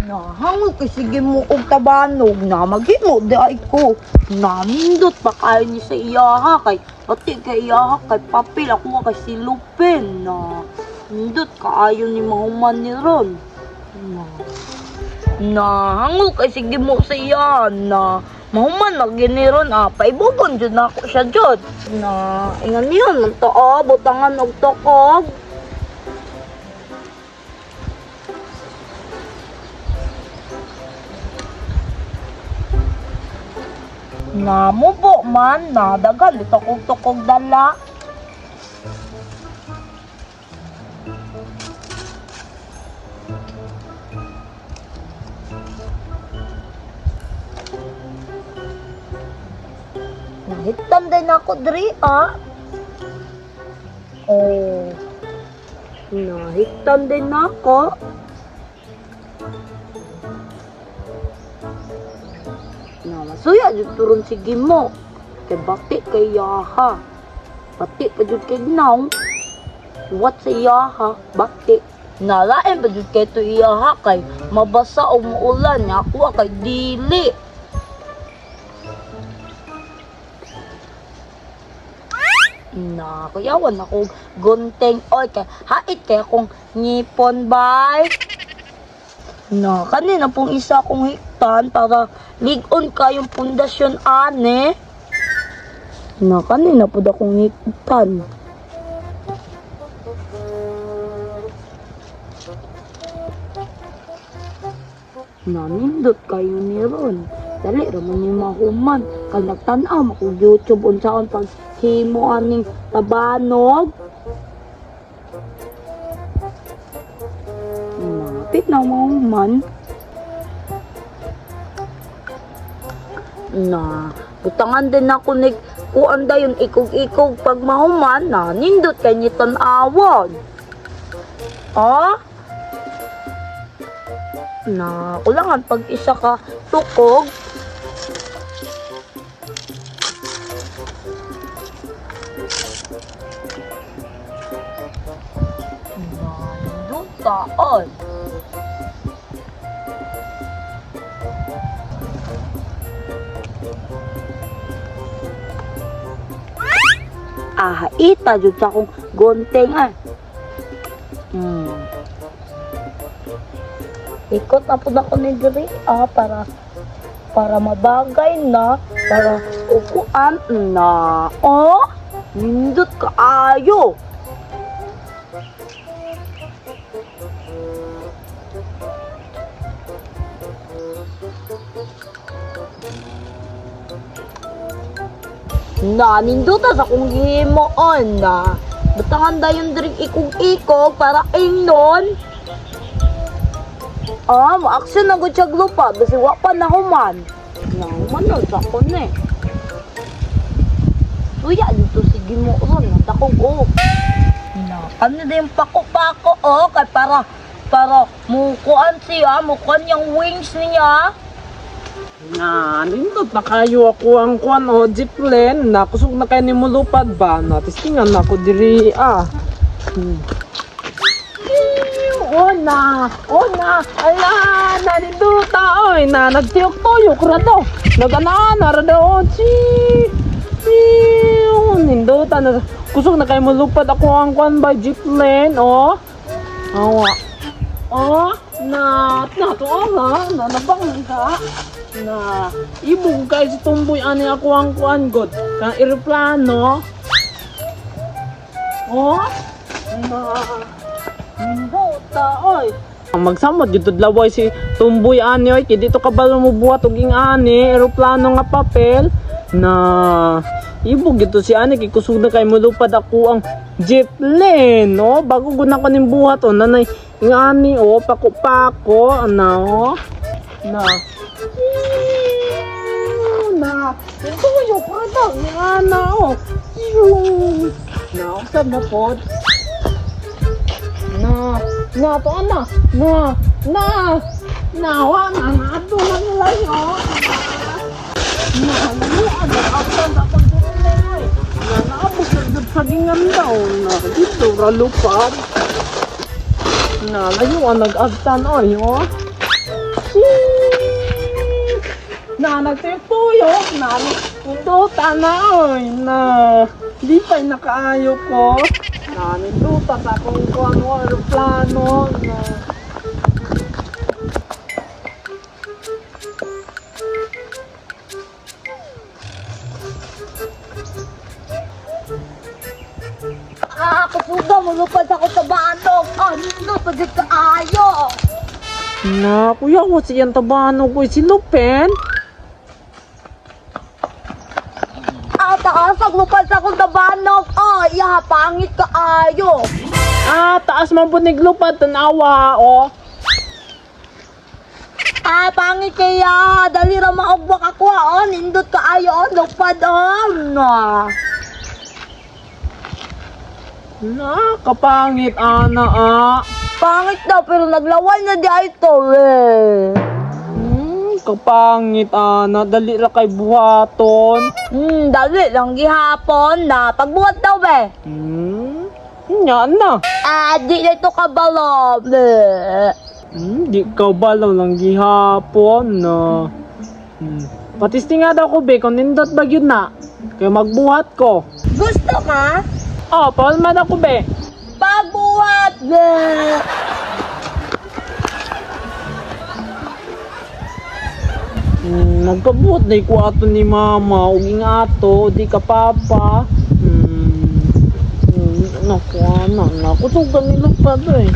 Nahangol kay sige mo og tabanog na maghimo di ay ko. Namindot pa kayo ni sa iyaha kay pati kay iyaha kay papel ako kay si Lupin na nindot kaayo ni mahuman ni Ron. Nahangol kay sige mo sa iyaha na mahuman na giniron paibubon dyan na ako siya dyan. Na ingan yun ng tao butangan og tokog. Namubo man, nadagal ito kong tukog dala. Nahitam din ako diri, Oh. Nahitam din ako. Masuya jud turon sige mo. Kay bati kay yaha. Bati pa jud kay gnaw. What sa yaha? Bati. Nalain pa jud kay to iyaha kay mabasa o muulan nya ako kay dili. Na kuyawan ako gunteng oy kay hait kay akong ngipon bay. Na kanina pong isa kong hiktan para ligon kayong pundasyon ane. Na kanina po akong hiktan. Namindot kayo ni Ron. Dali ramon yung mahuman. Kag nagtanaw ako YouTube unsaon pag himo aning tabanog. Napit na mahuman. Na butangan din ako ni kuan dayon ikog-ikog pag mahuman na nindot kay ni tan-awon. Na kulangan pag isa ka tukog. Na nindot taon. Ita jud sa akong gonteng Ikot na po ako ni diri para mabagay na para upuan na nindot kaayo. Na ninduta sa kong himoon na butangan dayon diri ikog-ikog para ingnon. Maaksyon na gud siya lupa basi wa pa nahuman. Nahuman na sa kon Uya dito sige mo ron natakog Na ano din pako-pako kay para mukuan siya, mukuan yung wings niya. Na, nindot na kayo ako ang kuan jeeplen na kusog na kayo ni mulupad ba na testingan na ako diri ala naninduta oy na nagtiyok-tuyok ra daw nagana ra daw ninduta na kusog na kayo mulupad ako ang kuan ba jeeplen na nabang ka na ibog kay si tumboy ani ako ang kuan god kang eroplano na nindota oy magsamot jud laway si tumboy ani oy kay dito ka balo mo buhat og ani eroplano nga papel na ibog gito si ani kay kusog na kay mulupad ako ang jeeplen bago gud na ko ning buhat nanay ngani pako-pako na tuyok ra daw ni ana na usab na pod na to ana wa na ato na layo ada apan dapat tulay na naabot sa gingan daw na dito ra lupad Na, layo ang nag-agtan, oy, oh. Na, nagtipuyo. Na, ninduta na, oy. Na, di pa'y nakaayo ko. Na, ninduta sa kung ano, aeroplano. Na, Kasuga, malupad ako sa banog. Ano, pagkat kaayo. na, kuya ko siyang tabano ko, si Lupen. Taas, maglupad ako sa banog. Pangit kaayo. Taas man po niglupad, tanawa, oh. Pangit kaya. Dali ra maogbak ako, nindot kaayo, lupad, na. Na, kapangit, ana, Pangit daw, pero naglaway na di ito, Kapangit, ana. Dali ra kay buhaton. Dali lang gihapon na. Pagbuhat daw, be. Nya na. Di na ito kabalo, Di ka balaw lang gihapon na. Patisti nga daw ko, be, kung nindot ba yun na. Kaya magbuhat ko. Gusto ka? Palman ako, be. Pagbuhat, Nagpabuhat na ko ato ni mama. Uging ato, di ka papa. Naku, anak. Nakusugan nilupad, eh.